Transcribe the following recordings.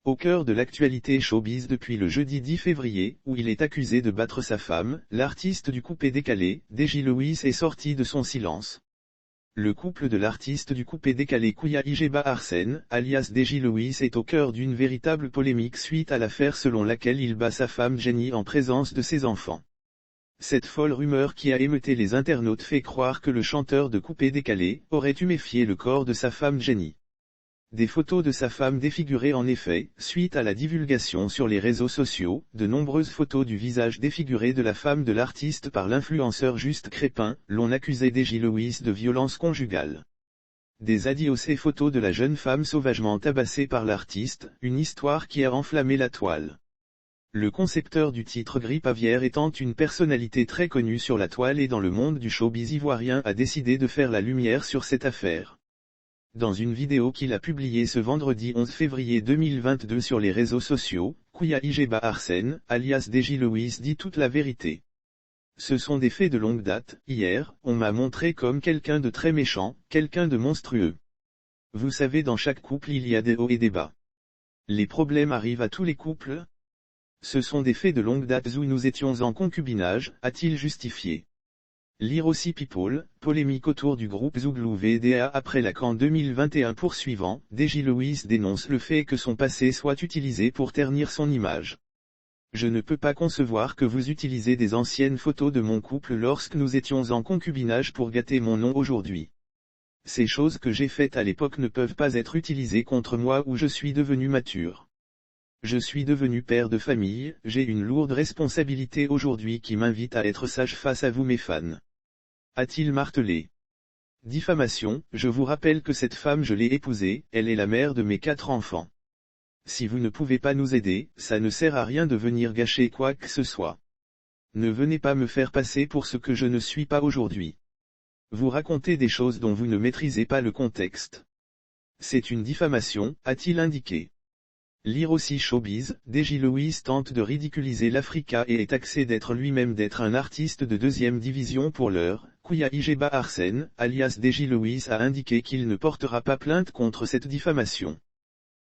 Au cœur de l'actualité showbiz depuis le jeudi 10 février, où il est accusé de battre sa femme, l'artiste du coupé décalé, Deji Louis est sorti de son silence. Le couple de l'artiste du coupé décalé Kouya Ijeba Arsène, alias Deji Louis est au cœur d'une véritable polémique suite à l'affaire selon laquelle il bat sa femme Jenny en présence de ses enfants. Cette folle rumeur qui a émeuté les internautes fait croire que le chanteur de coupé décalé aurait huméfié le corps de sa femme Jenny. Des photos de sa femme défigurées en effet, suite à la divulgation sur les réseaux sociaux, de nombreuses photos du visage défiguré de la femme de l'artiste par l'influenceur Juste Crépin, l'on accusait Deji Louis de violence conjugale. Des adios et photos de la jeune femme sauvagement tabassée par l'artiste, une histoire qui a enflammé la toile. Le concepteur du titre Grippe aviaire étant une personnalité très connue sur la toile et dans le monde du showbiz ivoirien a décidé de faire la lumière sur cette affaire. Dans une vidéo qu'il a publiée ce vendredi 11 février 2022 sur les réseaux sociaux, Kouya Ijeba Arsène, alias Deji Louis dit toute la vérité. Ce sont des faits de longue date. Hier, on m'a montré comme quelqu'un de très méchant, quelqu'un de monstrueux. Vous savez, dans chaque couple il y a des hauts et des bas. Les problèmes arrivent à tous les couples. Ce sont des faits de longue date où nous étions en concubinage, a-t-il justifié. Lire aussi People, polémique autour du groupe Zouglou VDA après la CAN 2021 poursuivant, Deji Louis dénonce le fait que son passé soit utilisé pour ternir son image. Je ne peux pas concevoir que vous utilisez des anciennes photos de mon couple lorsque nous étions en concubinage pour gâter mon nom aujourd'hui. Ces choses que j'ai faites à l'époque ne peuvent pas être utilisées contre moi où je suis devenu mature. Je suis devenu père de famille, j'ai une lourde responsabilité aujourd'hui qui m'invite à être sage face à vous mes fans. A-t-il martelé. Diffamation, je vous rappelle que cette femme je l'ai épousée, elle est la mère de mes 4 enfants. Si vous ne pouvez pas nous aider, ça ne sert à rien de venir gâcher quoi que ce soit. Ne venez pas me faire passer pour ce que je ne suis pas aujourd'hui. Vous racontez des choses dont vous ne maîtrisez pas le contexte. C'est une diffamation, a-t-il indiqué. Lire aussi Showbiz, Deji Louis tente de ridiculiser l'Africa et est taxé d'être lui-même un artiste de 2e division pour l'heure. Kouya Ijeba Arsène, alias Deji Louis a indiqué qu'il ne portera pas plainte contre cette diffamation.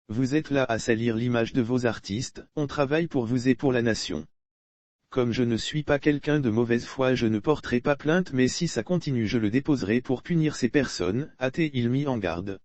Vous êtes là à salir l'image de vos artistes, on travaille pour vous et pour la nation. Comme je ne suis pas quelqu'un de mauvaise foi je ne porterai pas plainte mais si ça continue je le déposerai pour punir ces personnes, a-t-il mis en garde.